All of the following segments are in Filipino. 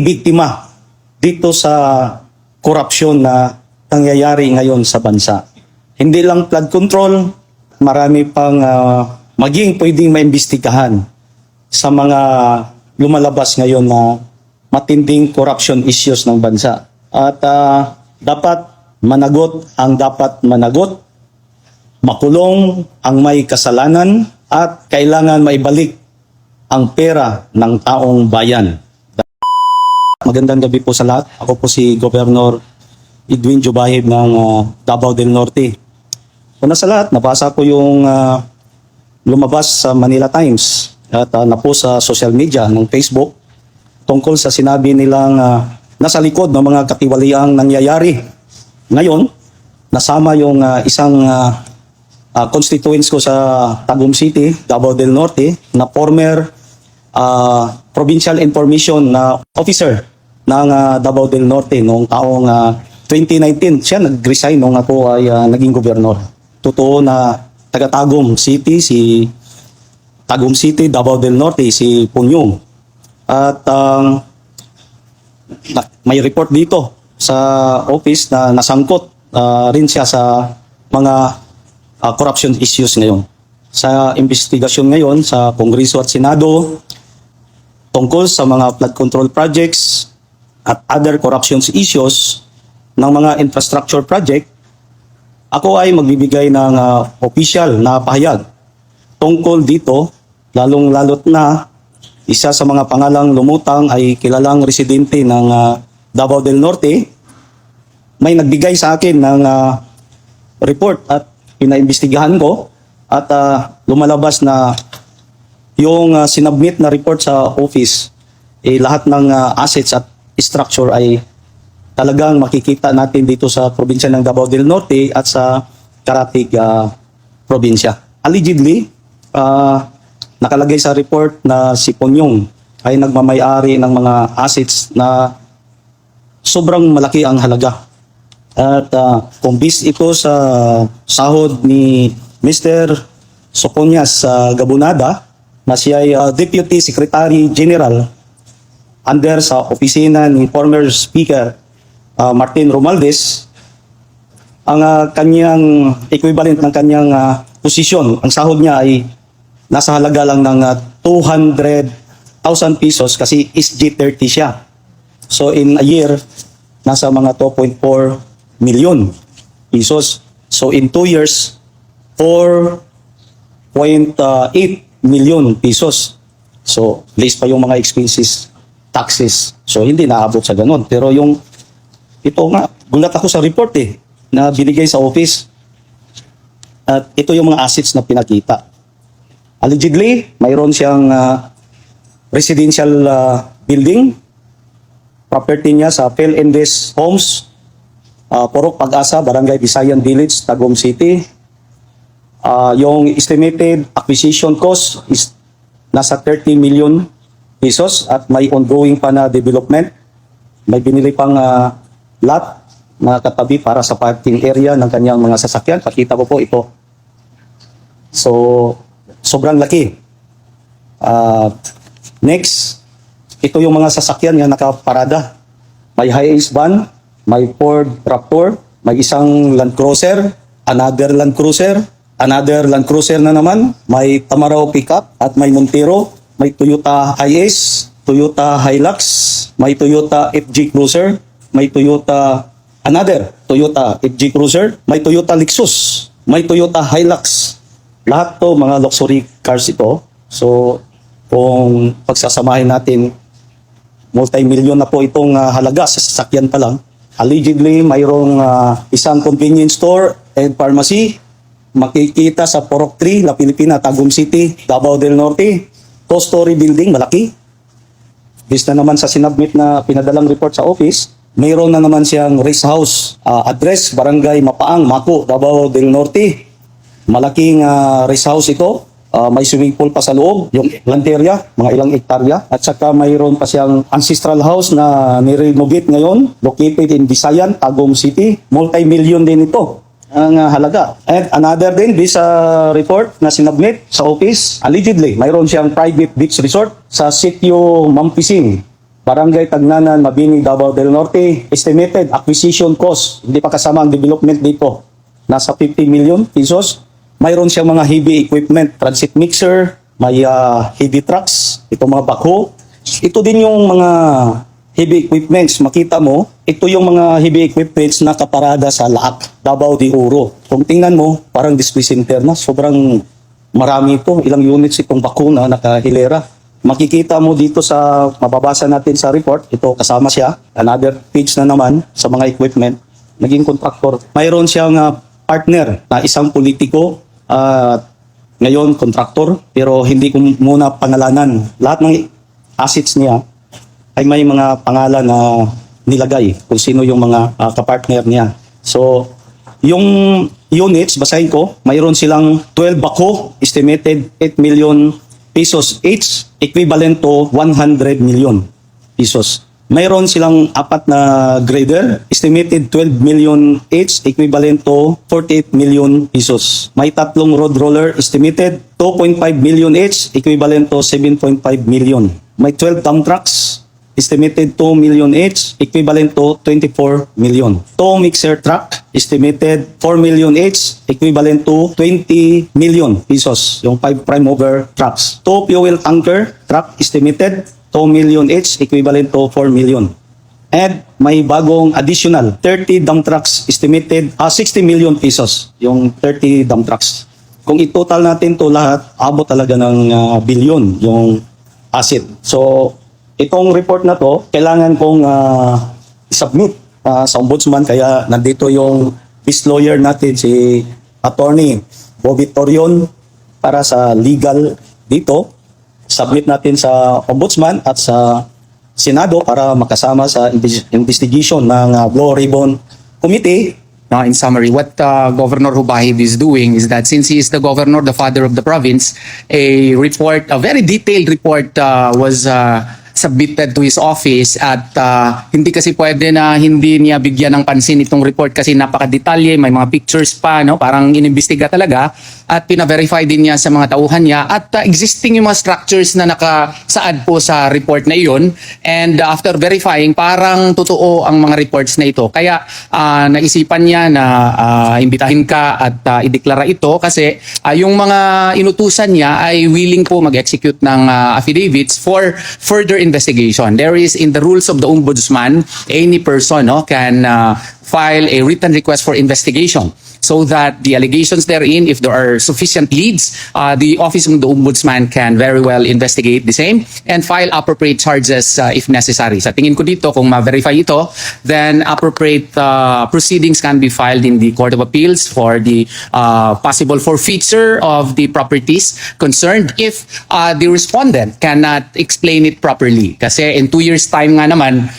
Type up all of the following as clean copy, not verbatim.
biktima dito sa korupsyon na nangyayari ngayon sa bansa. Hindi lang flood control, marami pang maging pwedeng maimbestigahan sa mga lumalabas ngayon na matinding corruption issues ng bansa. At dapat managot ang dapat managot, makulong ang may kasalanan, at kailangan maibalik ang pera ng taong bayan. Magandang gabi po sa lahat. Ako po si Governor Edwin Jubahib ng Davao del Norte. Una sa lahat, nabasa ko yung lumabas sa Manila Times at na po sa social media ng Facebook tungkol sa sinabi nilang nasa likod ng mga katiwaliang nangyayari. Ngayon, nasama yung isang constituents ko sa Tagum City, Davao del Norte, na former provincial information na officer ng Davao del Norte noong taong 2019. Siya nag-resign nung ako ay naging gobernador. Totoo na taga Tagum City, Tagum City, Davao del Norte, si Punyong. At may report dito sa office na nasangkot rin siya sa mga corruption issues ngayon. Sa investigasyon ngayon sa Kongreso at Senado tungkol sa mga flood control projects at other corruption issues ng mga infrastructure project, ako ay magbibigay ng official na pahayag tungkol dito, lalong-lalot na isa sa mga pangalang lumutang ay kilalang residente ng Davao del Norte. May nagbigay sa akin ng report at pinaimbestigahan ko at lumalabas na yung sinubmit na report sa office, lahat ng assets at structure ay talagang makikita natin dito sa probinsya ng Davao del Norte at sa Karatig probinsya. Allegedly, nakalagay sa report na si Punyong ay nagmamayari ng mga assets na sobrang malaki ang halaga. At kung bis ito sa sahod ni Mr. Soconias Gabunada, na siya ay Deputy Secretary General under sa opisina ni former Speaker Martin Romualdez, ang kanyang equivalent ng kanyang posisyon, ang sahod niya ay nasa halaga lang ng 200,000 pesos kasi SG30 siya. So in a year, nasa mga 2.4 million pesos. So in 2 years, 4.8 million pesos. So less pa yung mga expenses, taxes. So hindi naabot sa ganun. Pero yung ito nga, gulat ako sa report na binigay sa office. At ito yung mga assets na pinakita. Allegedly, mayroon siyang residential building, property niya sa Phil Indes Homes, Purok Pag-asa, Barangay Visayan Village, Tagum City. Yung estimated acquisition cost is nasa 30 million pesos at may ongoing pa na development. May binili pang lot na katabi para sa parking area ng kanyang mga sasakyan. Pakita ko po ito. So, sobrang laki. Next, ito yung mga sasakyan na nakaparada. May Hiace van, may Ford Raptor, may isang Land Cruiser, another Land Cruiser na naman, may Tamaraw pickup at may Montero, may Toyota Hiace, Toyota Hilux, may Toyota FG Cruiser, may another Toyota FG Cruiser, may Toyota Lexus, may Toyota Hilux. Lahat to mga luxury cars ito. So, kung pagsasamahin natin, multi-million na po itong halaga sa sasakyan pa lang. Allegedly, mayroong isang convenience store and pharmacy. Makikita sa Purok 3, La Pilipina, Tagum City, Davao del Norte. Two-story building, malaki. Bis na naman sa sinubmit na pinadalang report sa office, mayroon na naman siyang rest house, address, Barangay Mapaang, Mako, Davao del Norte. Malaking rest house ito. May swimming pool pa sa loob, yung land area, mga ilang hektarya. At saka mayroon pa siyang ancestral house na nirenovate ngayon, located in Visayan, Tagum City. Multi-million din ito ang halaga. And another din, this report na sinubmit sa office, allegedly, mayroon siyang private beach resort sa Sitio Mampising, Barangay Tagnanan, Mabini, Davao del Norte. Estimated acquisition cost, hindi pa kasama ang development dito, nasa 50 million pesos. Mayroon siyang mga heavy equipment, transit mixer, may heavy trucks, itong mga backhoe. Ito din yung mga heavy equipments. Makita mo, ito yung mga heavy equipments na kaparada sa Laak, Davao de Oro. Kung tingnan mo, parang display center na. Sobrang marami ito. Ilang units itong backhoe na nakahilera. Makikita mo dito sa, mababasa natin sa report, ito kasama siya. Another page na naman sa mga equipment. Naging contractor. Mayroon siyang partner na isang politiko at ngayon contractor, pero hindi ko muna pangalanan. Lahat ng assets niya ay may mga pangalan na nilagay kung sino yung mga kapartner niya. So, yung units, basahin ko, mayroon silang 12 backhoe, estimated 8 million pesos each, equivalent to 100 million pesos. Mayroon silang 4 na grader, estimated 12 million each, equivalent to 48 million pesos. May 3 road roller, estimated 2.5 million each, equivalent to 7.5 million. May 12 dump trucks, estimated 2 million each, equivalent to 24 million. 2 mixer truck, estimated 4 million each, equivalent to 20 million pesos, yung 5 prime mover trucks. 2 fuel tanker truck, estimated 2 million each, equivalent to 4 million. And may bagong additional 30 dump trucks, estimated 60 million pesos, yung 30 dump trucks. Kung i-total natin to lahat, abot talaga ng bilyon yung asset. So, itong report na to, kailangan kong submit sa ombudsman, kaya nandito yung peace lawyer natin, si Attorney Bobby Torion, para sa legal dito. Submit natin sa ombudsman at sa Senado para makasama sa investigation ng Blue Ribbon Committee. Now, in summary, what Governor Hubahib is doing is that since he is the governor, the father of the province, a very detailed report was submitted to his office at hindi kasi pwede na hindi niya bigyan ng pansin itong report kasi napakadetalye, may mga pictures pa, no? Parang inimbestiga talaga at pina-verify din niya sa mga tauhan niya at existing yung mga structures na nakasaad po sa report na iyon and after verifying parang totoo ang mga reports na ito. Kaya naisipan niya na imbitahin ka at ideklara ito kasi yung mga inutusan niya ay willing po mag-execute ng affidavits for further investigation. There is in the rules of the ombudsman, any person can file a written request for investigation so that the allegations therein, if there are sufficient leads, the Office of the Ombudsman can very well investigate the same and file appropriate charges if necessary. Sa tingin ko dito, kung ma-verify ito, then appropriate proceedings can be filed in the Court of Appeals for the possible forfeiture of the properties concerned if the respondent cannot explain it properly. Kasi in 2 years time nga naman,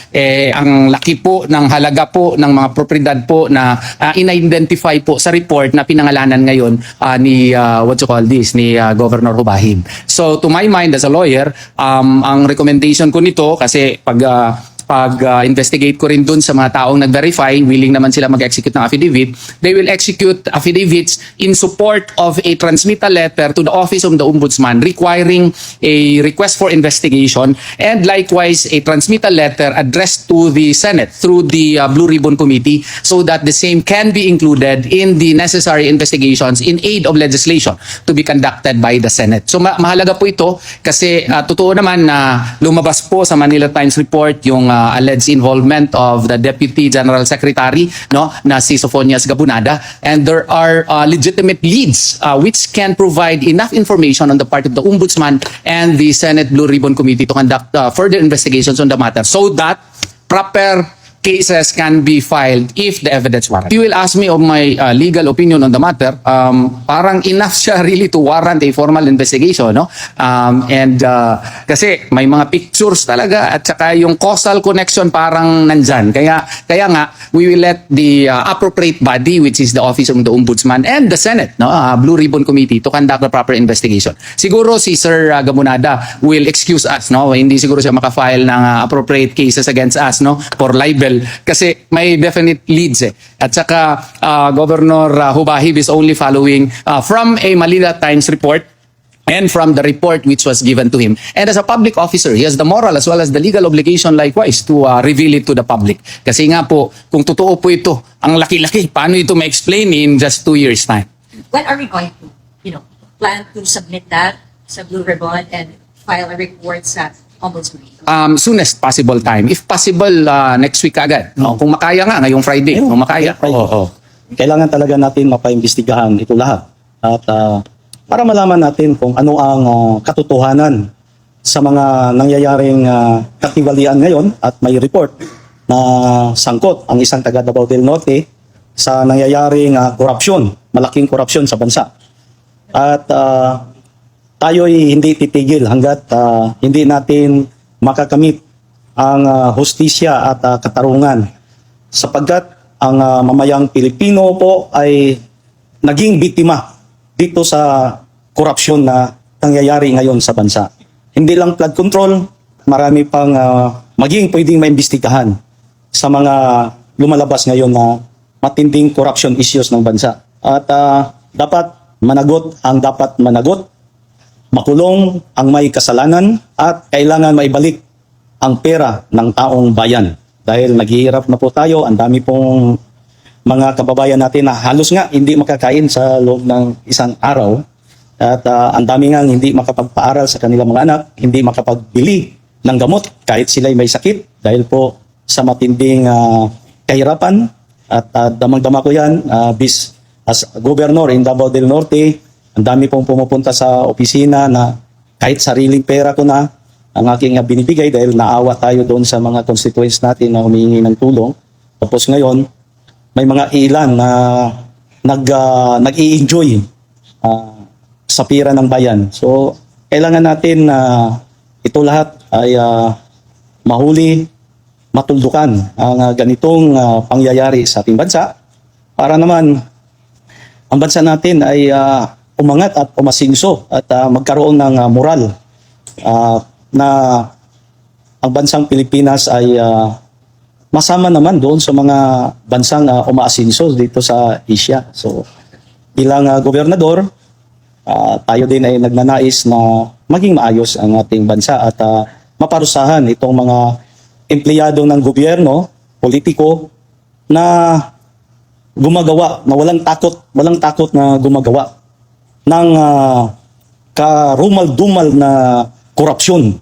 ang laki po ng halaga po ng mga propriedad po na in-identify po sa report na pinangalanan ngayon ni Governor Hubahib. So to my mind as a lawyer, ang recommendation ko nito kasi pag-investigate ko rin dun sa mga taong nag-verify, willing naman sila mag-execute ng affidavit, they will execute affidavits in support of a transmittal letter to the Office of the Ombudsman requiring a request for investigation and likewise a transmittal letter addressed to the Senate through the Blue Ribbon Committee so that the same can be included in the necessary investigations in aid of legislation to be conducted by the Senate. So mahalaga po ito kasi totoo naman na lumabas po sa Manila Times report yung alleged involvement of the Deputy General Secretary na si Sophonias Gabunada and there are legitimate leads which can provide enough information on the part of the Ombudsman and the Senate Blue Ribbon Committee to conduct further investigations on the matter so that proper cases can be filed if the evidence warrants. You will ask me of my legal opinion on the matter. Parang enough siya really to warrant a formal investigation, no? Kasi may mga pictures talaga at saka yung causal connection parang nandyan. Kaya nga we will let the appropriate body which is the Office of the Ombudsman and the Senate, no, Blue Ribbon Committee to conduct the proper investigation. Siguro si Sir Gamunada will excuse us, no? Hindi siguro siya makafile ng appropriate cases against us, no, for libel kasi may definite leads At saka Governor Hubahib is only following from a Manila Times report and from the report which was given to him. And as a public officer, he has the moral as well as the legal obligation likewise to reveal it to the public. Kasi nga po, kung totoo po ito, ang laki-laki, paano ito ma-explain in just 2 years' time? When are we going to, plan to submit that sa Blue Ribbon and file a report sa Ombudsman? Soonest possible time. If possible, next week agad. No? Kung makaya nga, ngayong Friday. Kung makaya. Oo. Kailangan talaga natin mapaimbestigahan ito lahat. At para malaman natin kung ano ang katotohanan sa mga nangyayaring katiwalian ngayon at may report na sangkot ang isang taga Davao del Norte sa nangyayaring korupsyon, malaking korupsyon sa bansa. At tayo'y hindi titigil hanggat hindi natin makakamit ang hustisya at katarungan sapagkat ang mamayang Pilipino po ay naging biktima dito sa korupsyon na nangyayari ngayon sa bansa. Hindi lang flood control, marami pang maging pwedeng maimbestigahan sa mga lumalabas ngayon na matinding corruption issues ng bansa. At dapat managot ang dapat managot, makulong ang may kasalanan at kailangan maibalik ang pera ng taong bayan. Dahil naghihirap na po tayo, ang dami pong mga kababayan natin na halos nga hindi makakain sa loob ng isang araw. At ang dami nga hindi makapagpaaral sa kanilang mga anak, hindi makapagbili ng gamot kahit sila'y may sakit dahil po sa matinding kahirapan. At damang-dama ko yan, as governor in Davao del Norte, ang dami pong pumupunta sa opisina na kahit sariling pera ko na ang aking binibigay dahil naawa tayo doon sa mga constituents natin na humihingi ng tulong. Tapos ngayon, may mga ilan na nag-i-enjoy sa pira ng bayan. So, kailangan natin na ito lahat ay mahuli, matuldukan ang ganitong pangyayari sa ating bansa para naman ang bansa natin ay umangat at umasinso at magkaroon ng moral na ang bansang Pilipinas ay masama naman doon sa mga bansang umaasinso dito sa Asia. So bilang gobernador, tayo din ay nagnanais na maging maayos ang ating bansa at maparusahan itong mga empleyado ng gobyerno, politiko na gumagawa, na walang takot na gumagawa ng karumal-dumal na korupsyon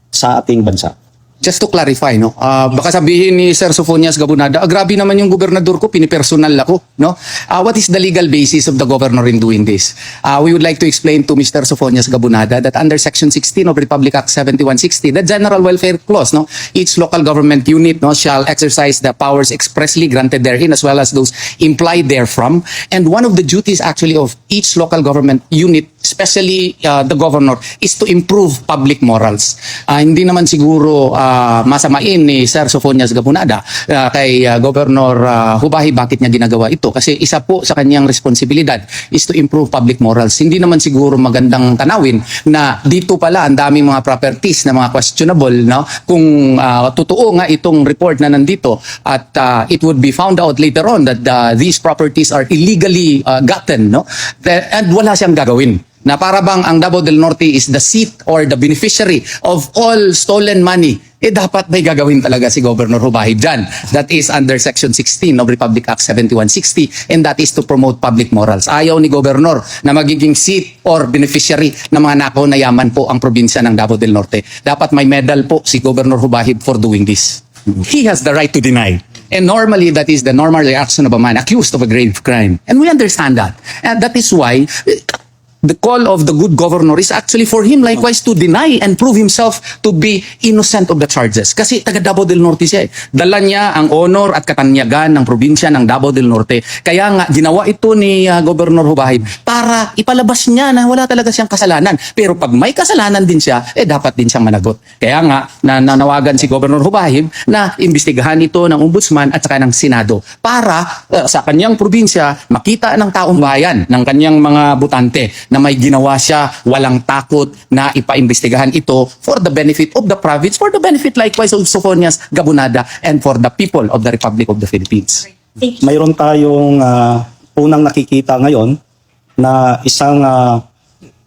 sa ating bansa. Just to clarify, no? Baka sabihin ni Sir Sofonias Gabunada, grabe naman yung gobernador ko, pinipersonal ako, no? What is the legal basis of the governor in doing this? We would like to explain to Mr. Sofonias Gabunada that under Section 16 of Republic Act 7160, the General Welfare Clause, no? Each local government unit, no, shall exercise the powers expressly granted therein as well as those implied therefrom. And one of the duties actually of each local government unit, especially the governor, is to improve public morals. Hindi naman siguro masamain ni Sir Sofonias Gabunada kay Governor Hubahi bakit niya ginagawa ito kasi isa po sa kanyang responsibilidad is to improve public morals. Hindi naman siguro magandang tanawin na dito pala ang daming mga properties na mga questionable, no? Kung totoo nga itong report na nandito at it would be found out later on that these properties are illegally gotten, no? And wala siyang gagawin. Na para bang ang Davao del Norte is the seat or the beneficiary of all stolen money, dapat may gagawin talaga si Governor Hubahi dyan. That is under Section 16 of Republic Act 7160 and that is to promote public morals. Ayaw ni Governor na magiging seat or beneficiary ng mga nakaw na yaman po ang probinsya ng Davao del Norte. Dapat may medal po si Governor Hubahi for doing this. He has the right to deny. And normally, that is the normal reaction of a man accused of a grave crime. And we understand that. And that is why the call of the good governor is actually for him likewise to deny and prove himself to be innocent of the charges. Kasi taga Davao del Norte siya. Dala niya ang honor at katanyagan ng probinsya ng Davao del Norte. Kaya nga, ginawa ito ni Governor Hubahi para ipalabas niya na wala talaga siyang kasalanan. Pero pag may kasalanan din siya, dapat din siyang managot. Kaya nga, nanawagan si Governor Hubahi na imbestigahan ito ng Ombudsman at saka ng Senado para sa kanyang probinsya makita ng taong bayan, ng kanyang mga butante na may ginawa siya, walang takot na ipaimbestigahan ito for the benefit of the province, for the benefit likewise of Sofonias Gabunada, and for the people of the Republic of the Philippines. Mayroon tayong unang nakikita ngayon na isang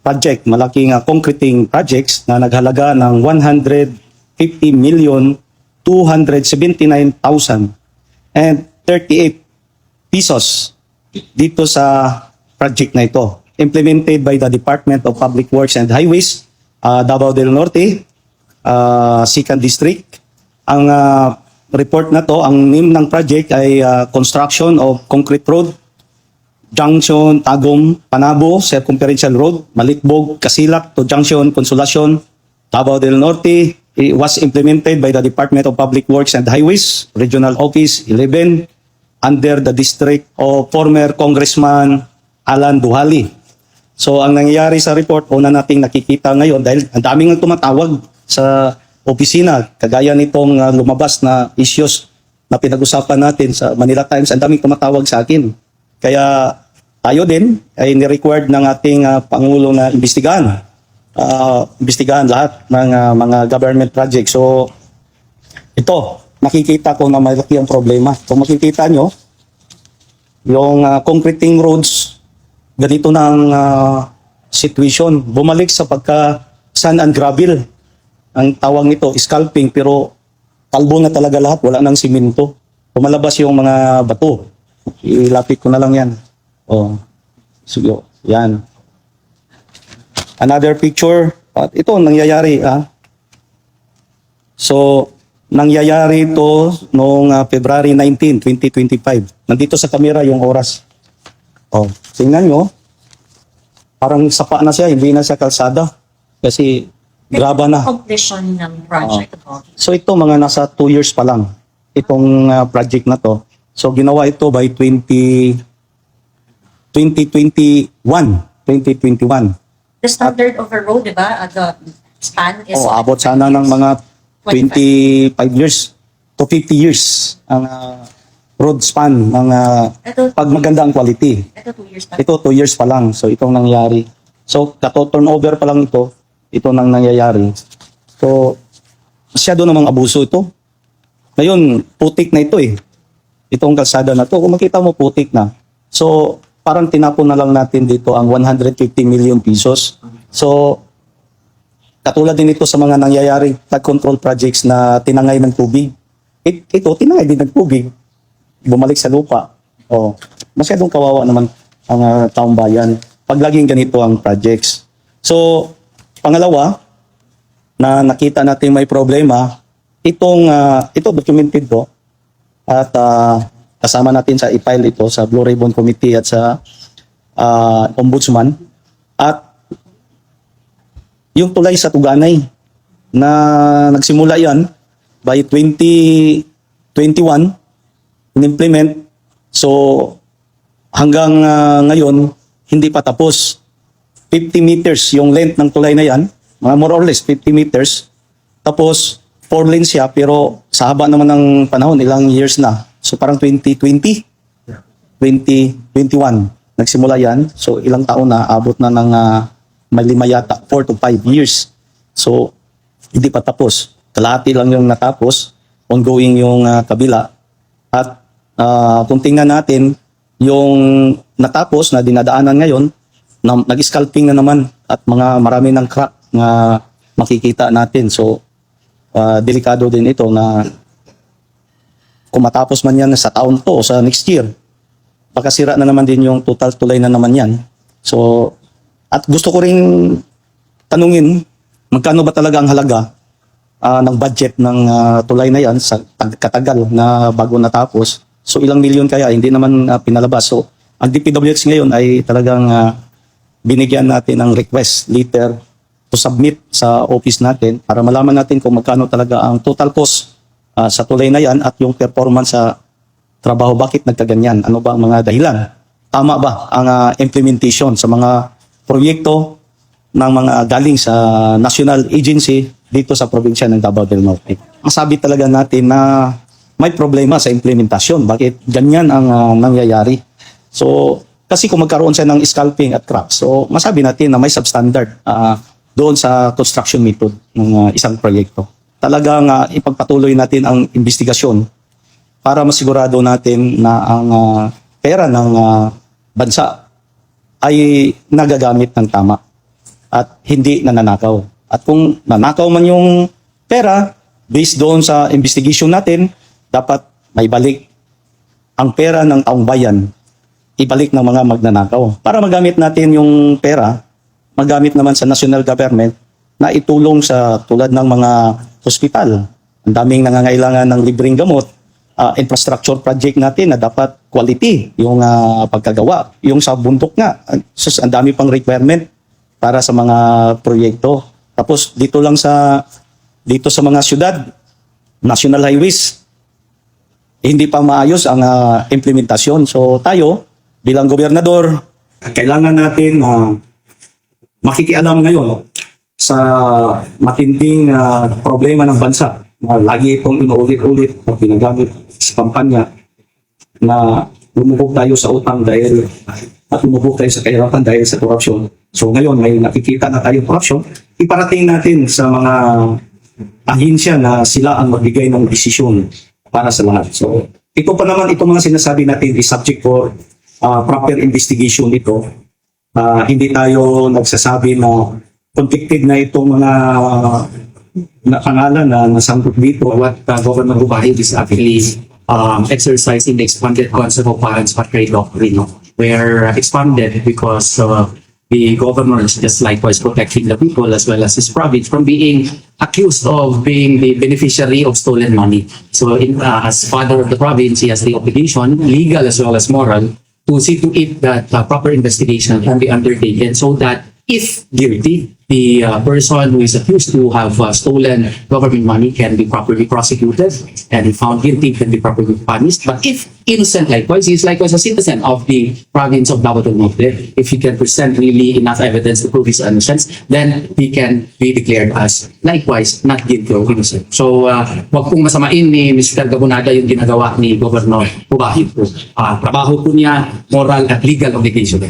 project, malaking concreting projects na naghalaga ng 150,279,038 pesos dito sa project na ito. Implemented by the Department of Public Works and Highways, Davao del Norte, 2nd District. Ang report na to, ang name ng project ay Construction of Concrete Road, Junction Tagum, Panabo, Circumferential Road, Malitbog, Casilak to Junction Consolacion, Davao del Norte. It was implemented by the Department of Public Works and Highways, Regional Office 11, under the district of former Congressman Alan Duhali. So ang nangyayari sa report, una nating nakikita ngayon dahil ang daming tumatawag sa opisina, kagaya nitong lumabas na issues na pinag-usapan natin sa Manila Times, ang daming tumatawag sa akin. Kaya tayo din ay ni-required ng ating Pangulo na imbestigahan lahat ng mga government projects. So ito, nakikita ko na malaki ang problema. Kung makikita nyo, yung concreting roads, ganito na ang situation. Bumalik sa pagka sand and gravel. Ang tawag nito, scalping, pero kalbo na talaga lahat, wala nang simento. Pumalabas yung mga bato. Ilapit ko na lang yan. Oh. So, yan. Another picture. Ito, nangyayari. So, nangyayari ito noong February 19, 2025. Nandito sa camera yung oras. Oh, tingnan nyo. Parang sapa na siya, hindi na siya kalsada. Kasi graba na. Completion ng project of So ito mga nasa 2 years pa lang. Itong project na to. So ginawa ito by 2021. The standard of a road, di ba? The span is... Abot sana ng mga 25 years to 50 years ang road span ng pag maganda ang quality. Ito 2 years pa. Ito 2 years pa lang. So itong nangyari. So turnover pa lang ito. Ito nang nangyayari. So masyado namang abuso ito. Ngayon, putik na ito eh. Itong kalsada na to, kung makita mo putik na. So parang tinapon na lang natin dito ang 150 million pesos. So katulad din ito sa mga nangyayari flood control projects na tinangay ng tubig. Ito, tinangay din ng tubig. Bumalik sa lupa. Masyadong kawawa naman ang taong bayan pag laging ganito ang projects. So, pangalawa, na nakita natin may problema, ito documented to at kasama natin sa i-file ito sa Blue Ribbon Committee at sa Ombudsman. At yung tulay sa Tuganay na nagsimula yan by 2021 in-implement. So hanggang ngayon hindi pa tapos. 50 meters yung length ng tulay na yan, mga more or less 50 meters. Tapos 4 lanes siya pero sa haba naman ng panahon, ilang years na. So parang 2020, 2021 nagsimula yan. So ilang taon na, abot na ng may 5 yata, 4 to 5 years. So hindi pa tapos. Kalahati lang yung natapos, ongoing yung kabila. At kung tingnan natin, yung natapos na dinadaanan ngayon, nag-scalping na naman at marami ng crack na makikita natin. So delikado din ito na kung matapos man yan sa taon to o sa next year, pakasira na naman din yung total tulay na naman yan. So, at gusto ko ring tanungin, magkano ba talaga ang halaga ng budget ng tulay na yan sa katagal na bago natapos? So, ilang milyon kaya? Hindi naman pinalabas. So, ang DPWH ngayon ay talagang binigyan natin ng request letter to submit sa office natin para malaman natin kung magkano talaga ang total cost sa tulay na yan at yung performance sa trabaho. Bakit nagkaganyan? Ano ba ang mga dahilan? Tama ba ang implementation sa mga proyekto ng mga galing sa national agency dito sa probinsya ng Davao del Norte? Masabi talaga natin na may problema sa implementasyon. Bakit ganyan ang nangyayari? So, kasi kung magkaroon siya ng scalping at cracks, so masabi natin na may substandard doon sa construction method ng isang proyekto. Talagang ipagpatuloy natin ang investigasyon para masigurado natin na ang pera ng bansa ay nagagamit ng tama. at hindi nananakaw. At kung nanakaw man yung pera, based doon sa investigation natin, dapat may balik ang pera ng taong bayan, ibalik ng mga magnanakaw. Para magamit natin yung pera, magamit naman sa national government na itulong sa tulad ng mga hospital. Ang daming nangangailangan ng libreng gamot, infrastructure project natin na dapat quality yung pagkagawa. Yung sa bundok nga, ang dami pang requirement para sa mga proyekto. Tapos dito sa mga syudad, national highways, hindi pa maayos ang implementasyon. So tayo, bilang gobernador, kailangan natin makikialam ngayon sa matinding problema ng bansa na lagi itong inuulit-ulit at pinagamit sa kampanya na lumubog tayo sa utang dahil at lumubog tayo sa kahirapan dahil sa korupsyon. So ngayon may nakikita na tayong korupsyon, iparating natin sa mga ahensya na sila ang magbigay ng desisyon para sa lahat. So ito pa naman, itong mga sinasabi natin is subject for proper investigation ito. Hindi tayo nagsasabi na convicted na itong mga na pangalan na nasangkot dito. What Governor Rubahi is actually exercising the expanded concept of balance but trade doctrine, no? Where expanded because the governor is just likewise protecting the people as well as his province from being accused of being the beneficiary of stolen money. So as father of the province, he has the obligation, legal as well as moral, to see to it that proper investigation can be undertaken so that if guilty, the person who is accused to have stolen government money can be properly prosecuted and if found guilty can be properly punished. But if innocent likewise, he is likewise a citizen of the province of Davao del Norte. If he can present really enough evidence to prove his innocence, then he can be declared as likewise not guilty or innocent. So wag pong masamain ni Mr. Gabonada yung ginagawa ni Governor Rubahi. Trabaho po niya, moral at legal obligation.